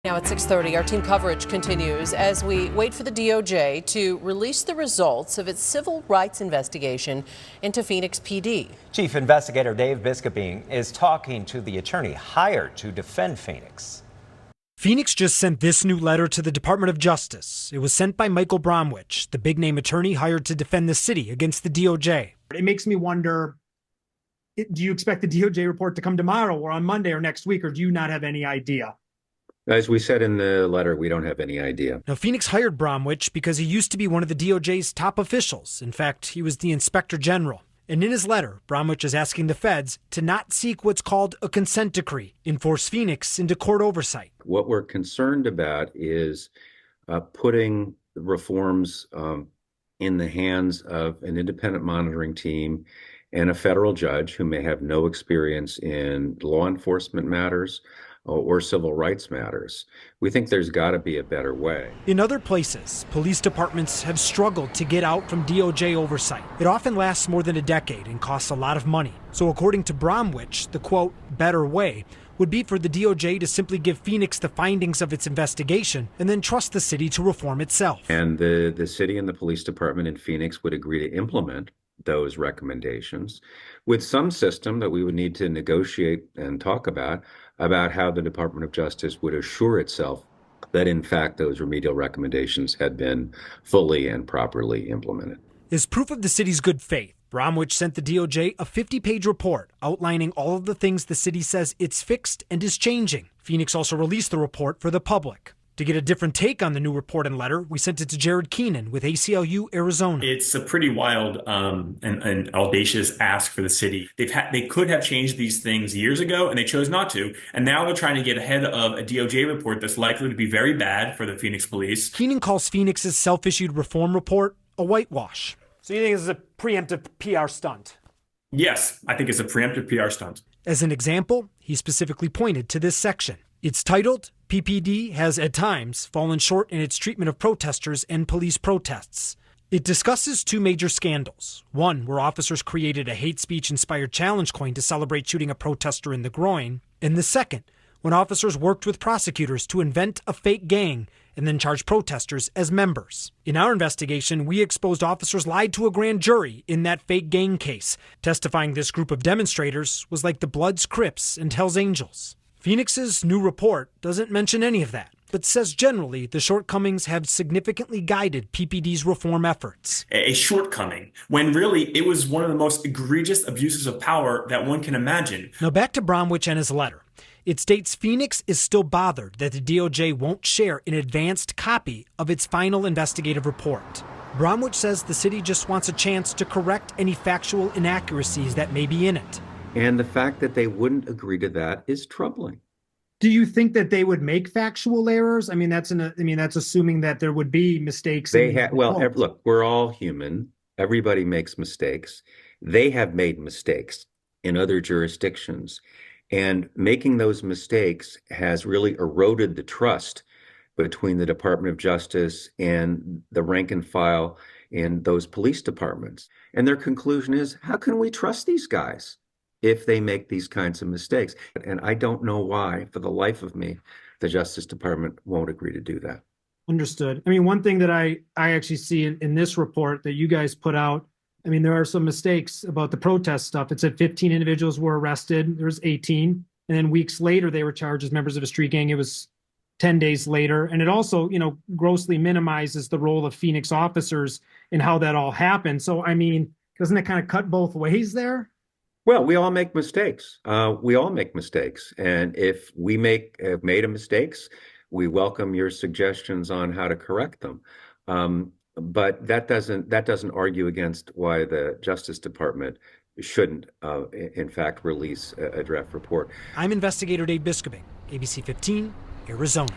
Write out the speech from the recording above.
Now at 6:30, our team coverage continues as we wait for the DOJ to release the results of its civil rights investigation into Phoenix PD. Chief Investigator Dave Biscobing is talking to the attorney hired to defend Phoenix. Phoenix just sent this new letter to the Department of Justice. It was sent by Michael Bromwich, the big-name attorney hired to defend the city against the DOJ. It makes me wonder, do you expect the DOJ report to come tomorrow or on Monday or next week, or do you not have any idea? As we said in the letter, we don't have any idea. Now, Phoenix hired Bromwich because he used to be one of the DOJ's top officials. In fact, he was the Inspector General. And in his letter, Bromwich is asking the feds to not seek what's called a consent decree, enforce Phoenix into court oversight. What we're concerned about is putting reforms in the hands of an independent monitoring team and a federal judge who may have no experience in law enforcement matters or civil rights matters. We think there's got to be a better way. In other places, police departments have struggled to get out from DOJ oversight. It often lasts more than a decade and costs a lot of money. So according to Bromwich, the quote, better way would be for the DOJ to simply give Phoenix the findings of its investigation and then trust the city to reform itself. And the city and the police department in Phoenix would agree to implement those recommendations with some system that we would need to negotiate and talk about how the Department of Justice would assure itself that, in fact, those remedial recommendations had been fully and properly implemented. As proof of the city's good faith, Bromwich sent the DOJ a 50-page report outlining all of the things the city says it's fixed and is changing. Phoenix also released the report for the public. To get a different take on the new report and letter, we sent it to Jared Keenan with ACLU Arizona. It's a pretty wild and audacious ask for the city. They could have changed these things years ago, and they chose not to. And now they're trying to get ahead of a DOJ report that's likely to be very bad for the Phoenix police. Keenan calls Phoenix's self-issued reform report a whitewash. So you think this is a preemptive PR stunt? Yes, I think it's a preemptive PR stunt. As an example, he specifically pointed to this section. It's titled, PPD has at times fallen short in its treatment of protesters and police protests. It discusses two major scandals. One, where officers created a hate speech-inspired challenge coin to celebrate shooting a protester in the groin. And the second, when officers worked with prosecutors to invent a fake gang and then charge protesters as members. In our investigation, we exposed officers lied to a grand jury in that fake gang case, testifying this group of demonstrators was like the Bloods, Crips, and Hells Angels. Phoenix's new report doesn't mention any of that, but says generally the shortcomings have significantly guided PPD's reform efforts. A shortcoming, when really it was one of the most egregious abuses of power that one can imagine. Now back to Bromwich and his letter. It states Phoenix is still bothered that the DOJ won't share an advanced copy of its final investigative report. Bromwich says the city just wants a chance to correct any factual inaccuracies that may be in it. And the fact that they wouldn't agree to that is troubling. Do you think that they would make factual errors? I mean, that's assuming that there would be mistakes. Look, we're all human. Everybody makes mistakes. They have made mistakes in other jurisdictions. And making those mistakes has really eroded the trust between the Department of Justice and the rank and file in those police departments. And their conclusion is, how can we trust these guys if they make these kinds of mistakes? And I don't know why, for the life of me, the Justice Department won't agree to do that. Understood. I mean, one thing that I actually see in this report that you guys put out, I mean, there are some mistakes about the protest stuff. It said 15 individuals were arrested. There was 18. And then weeks later, they were charged as members of a street gang. It was 10 days later. And it also, grossly minimizes the role of Phoenix officers in how that all happened. So, I mean, doesn't it kind of cut both ways there? Well, we all make mistakes. We all make mistakes. And if we have made mistakes, we welcome your suggestions on how to correct them. But that doesn't argue against why the Justice Department shouldn't, in fact, release a draft report. I'm investigator Dave Biscobing, ABC15, Arizona.